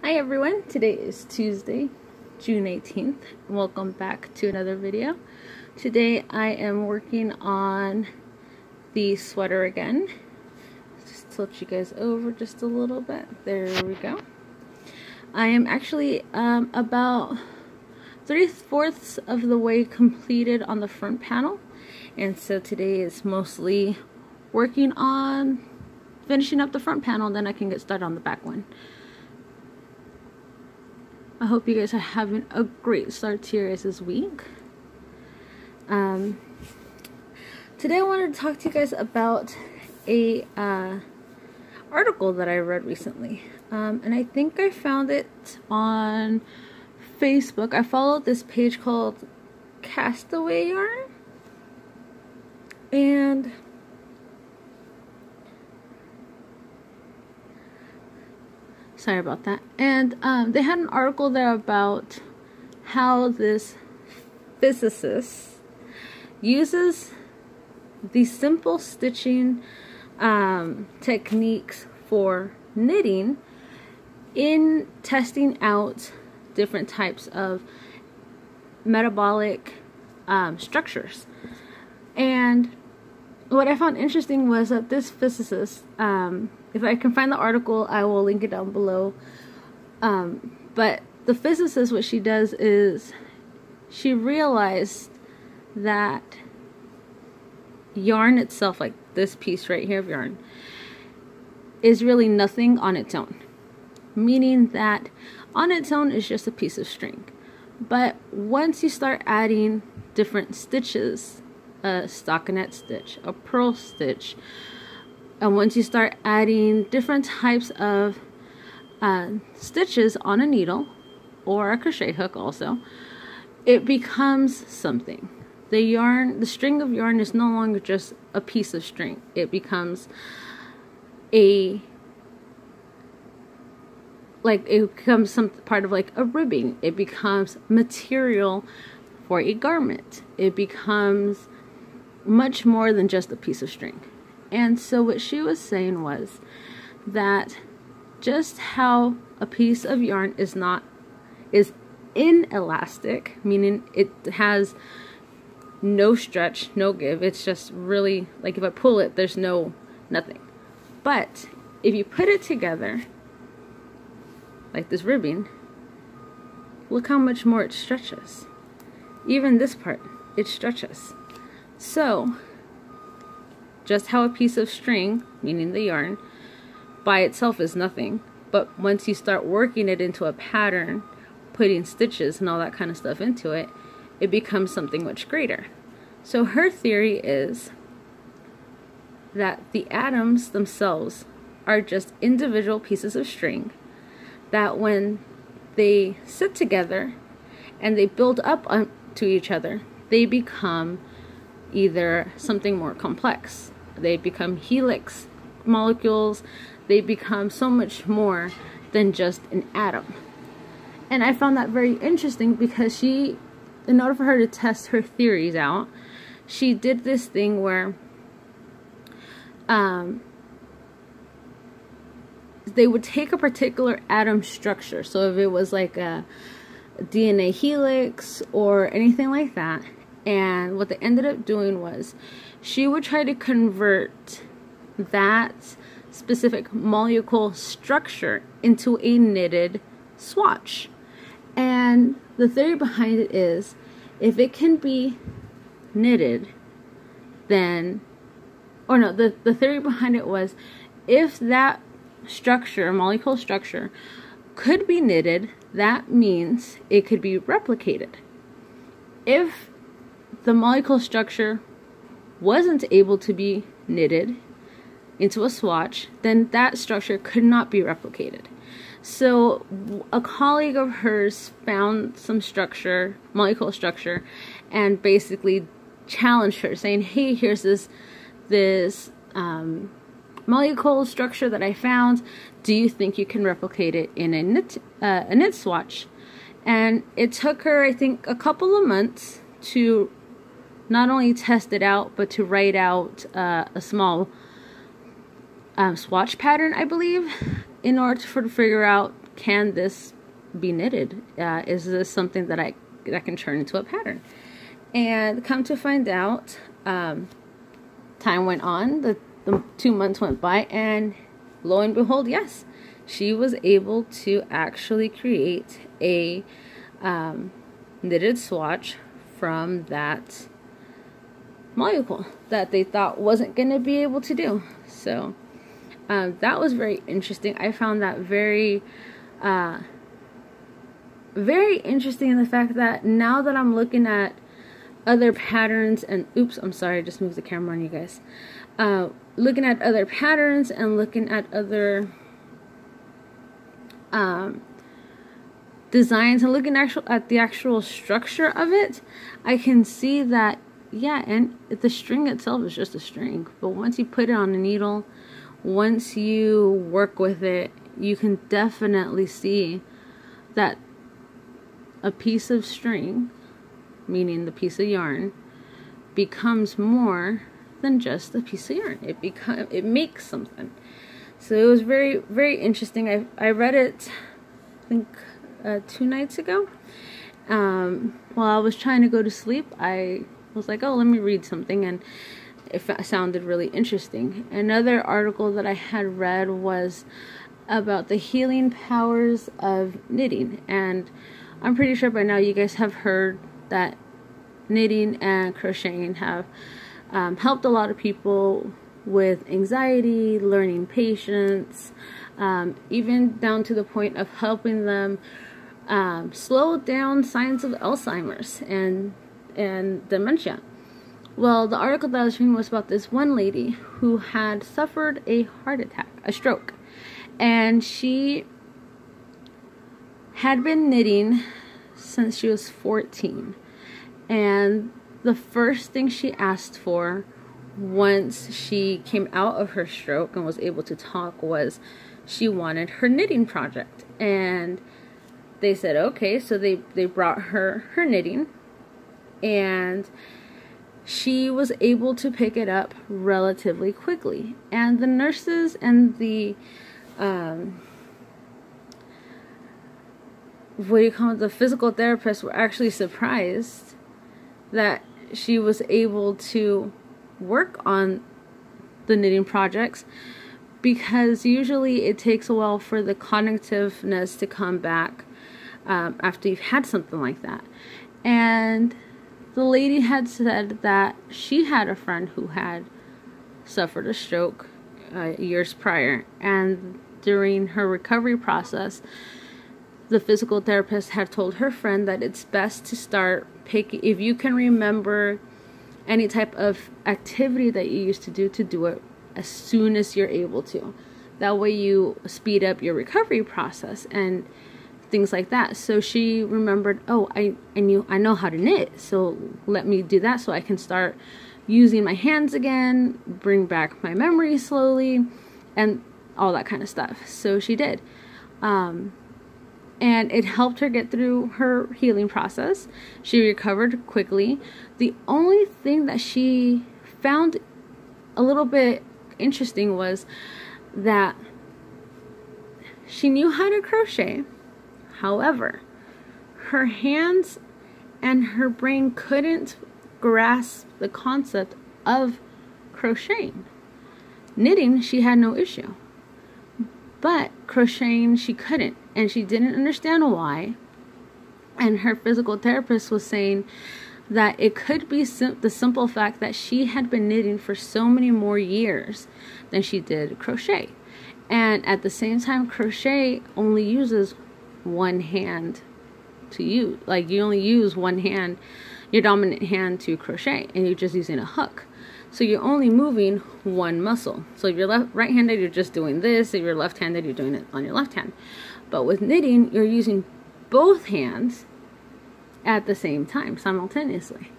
Hi everyone, today is Tuesday, June 18th. Welcome back to another video. Today I am working on the sweater again. Just tilt you guys over just a little bit. There we go. I am actually about 3/4 of the way completed on the front panel, and so today is mostly working on finishing up the front panel, and then I can get started on the back one. I hope you guys are having a great start to your guys' week. Today I wanted to talk to you guys about a article that I read recently, and I think I found it on Facebook. I followed this page called Castaway Yarn, and sorry about that. And they had an article there about how this physicist uses these simple stitching techniques for knitting in testing out different types of metabolic structures. And what I found interesting was that this physicist, if I can find the article, I will link it down below. But the physicist, what she does is she realized that yarn itself, like this piece right here of yarn, is really nothing on its own. Meaning that on its own is just a piece of string. But once you start adding different stitches, a stockinette stitch, a purl stitch, and once you start adding different types of stitches on a needle or a crochet hook also, it becomes something. The string of yarn is no longer just a piece of string. It becomes some part of like a ribbing. It becomes material for a garment. It becomes much more than just a piece of string. And so what she was saying was that just how a piece of yarn is inelastic, meaning it has no stretch, no give. It's just really like if I pull it, there's nothing. But if you put it together like this ribbing, look how much more it stretches. Even this part, it stretches. So just how a piece of string, meaning the yarn, by itself is nothing, but once you start working it into a pattern, putting stitches and all that kind of stuff into it, it becomes something much greater. So her theory is that the atoms themselves are just individual pieces of string that when they sit together and they build up onto each other, they become either something more complex. They become helix molecules. They become so much more than just an atom. And I found that very interesting because in order for her to test her theories out, she did this thing where they would take a particular atom structure. So if it was like a DNA helix or anything like that, and what they ended up doing was she would try to convert that specific molecule structure into a knitted swatch. And the theory behind it is if it can be knitted, then, or no, the theory behind it was if that structure, molecule structure, could be knitted, that means it could be replicated. If the molecule structure wasn't able to be knitted into a swatch, then that structure could not be replicated. So a colleague of hers found some structure, molecule structure, and basically challenged her, saying, hey, here's this molecule structure that I found. Do you think you can replicate it in a knit swatch? And it took her, I think, a couple of months to not only test it out, but to write out a small swatch pattern, I believe, in order to figure out can this be knitted? Is this something that can turn into a pattern? And come to find out, time went on, the 2 months went by, and lo and behold, yes, she was able to actually create a knitted swatch from that molecule that they thought wasn't going to be able to do. So that was very interesting. I found that very interesting in the fact that now that I'm looking at other patterns and oops, I'm sorry, I just moved the camera on you guys. Looking at other patterns and looking at other designs and looking at the actual structure of it, I can see that, yeah, and the string itself is just a string, but once you put it on a needle, once you work with it, you can definitely see that a piece of string, meaning the piece of yarn, becomes more than just a piece of yarn. It makes something. So it was very, very interesting. I read it, I think 2 nights ago. While I was trying to go to sleep, I was like, oh, let me read something, and it sounded really interesting. Another article that I had read was about the healing powers of knitting, and I'm pretty sure by now you guys have heard that knitting and crocheting have helped a lot of people with anxiety, learning patience, even down to the point of helping them slow down signs of Alzheimer's and dementia. Well, the article that I was reading was about this one lady who had suffered a heart attack, a stroke, and she had been knitting since she was 14. And the first thing she asked for once she came out of her stroke and was able to talk was she wanted her knitting project. And they said, okay, so they brought her knitting, and she was able to pick it up relatively quickly. And the nurses and the the physical therapists were actually surprised that she was able to work on the knitting projects, because usually it takes a while for the cognitiveness to come back after you've had something like that. And the lady had said that she had a friend who had suffered a stroke years prior, and during her recovery process, the physical therapist had told her friend that it's best to start picking, if you can remember any type of activity that you used to do it as soon as you're able to. That way you speed up your recovery process and things like that. So she remembered, oh, I know how to knit, so let me do that so I can start using my hands again, bring back my memory slowly, and all that kind of stuff. So she did. And it helped her get through her healing process. She recovered quickly. The only thing that she found a little bit interesting was that she knew how to crochet. However, her hands and her brain couldn't grasp the concept of crocheting. Knitting, she had no issue. But crocheting, she couldn't, and she didn't understand why. And her physical therapist was saying that it could be the simple fact that she had been knitting for so many more years than she did crochet. And at the same time, crochet only uses one hand to use. Like, you only use one hand, your dominant hand, to crochet, and you're just using a hook. So you're only moving one muscle. So if you're right-handed, you're just doing this. If you're left-handed, you're doing it on your left hand. But with knitting, you're using both hands at the same time, simultaneously.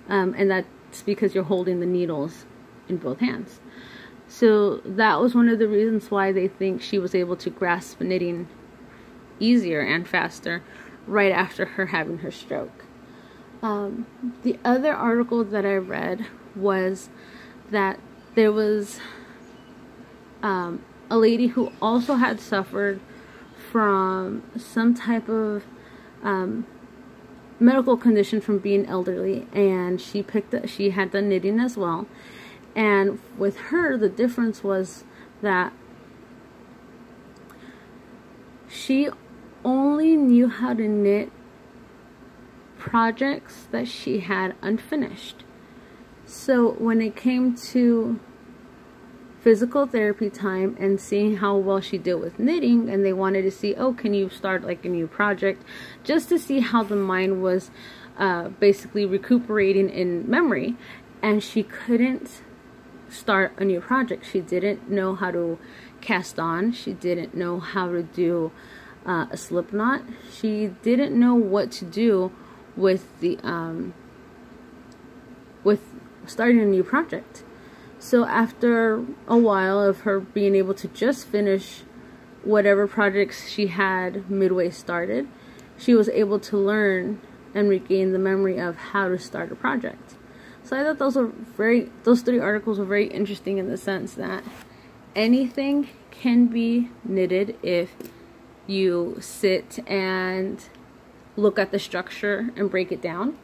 And that's because you're holding the needles in both hands. So that was one of the reasons why they think she was able to grasp knitting easier and faster right after her having her stroke. The other article that I read was that there was a lady who also had suffered from some type of medical condition from being elderly, and she had done knitting as well. And with her, the difference was that she only knew how to knit projects that she had unfinished. So when it came to physical therapy time and seeing how well she did with knitting, and they wanted to see, oh, can you start like a new project, just to see how the mind was basically recuperating in memory, and she couldn't start a new project. She didn't know how to cast on, she didn't know how to do a slip knot, she didn't know what to do with the with starting a new project. So after a while of her being able to just finish whatever projects she had midway started, she was able to learn and regain the memory of how to start a project. So I thought those 3 articles were very interesting in the sense that anything can be knitted if you sit and look at the structure and break it down.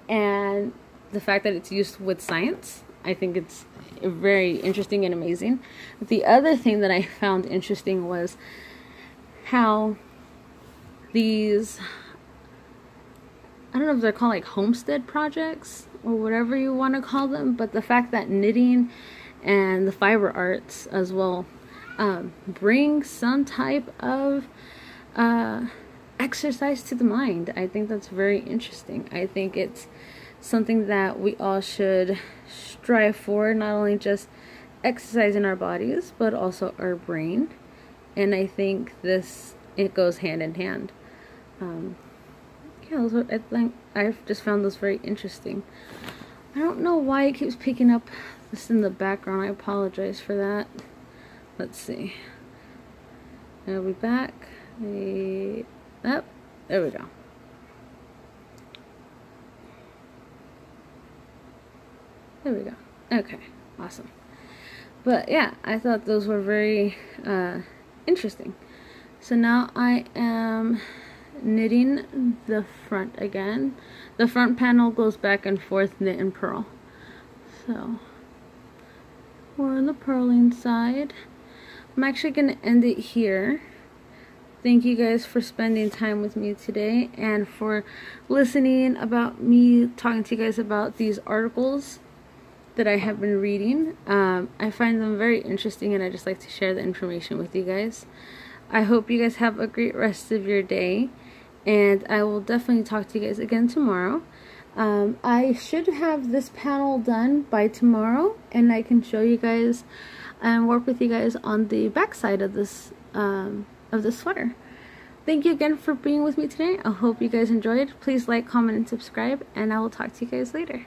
And the fact that it's used with science, I think it's very interesting and amazing. The other thing that I found interesting was how these, I don't know if they're called like homestead projects or whatever you want to call them, but the fact that knitting and the fiber arts as well bring some type of exercise to the mind. I think that's very interesting. I think it's something that we all should strive for, not only just exercising our bodies but also our brain, and I think it goes hand in hand. Yeah, I think I've just found this very interesting. I don't know why it keeps picking up this in the background. I apologize for that. Let's see. I'll be back. Oh, there we go. There we go. Okay, awesome. But yeah, I thought those were very interesting. So now I am knitting the front again. The front panel goes back and forth, knit and purl. So we're on the purling side. I'm actually going to end it here. Thank you guys for spending time with me today and for listening about me talking to you guys about these articles that I have been reading. I find them very interesting, and I just like to share the information with you guys. I hope you guys have a great rest of your day, and I will definitely talk to you guys again tomorrow. I should have this panel done by tomorrow, and I can show you guys and work with you guys on the back side of this sweater. Thank you again for being with me today. I hope you guys enjoyed. Please like, comment, and subscribe, and I will talk to you guys later.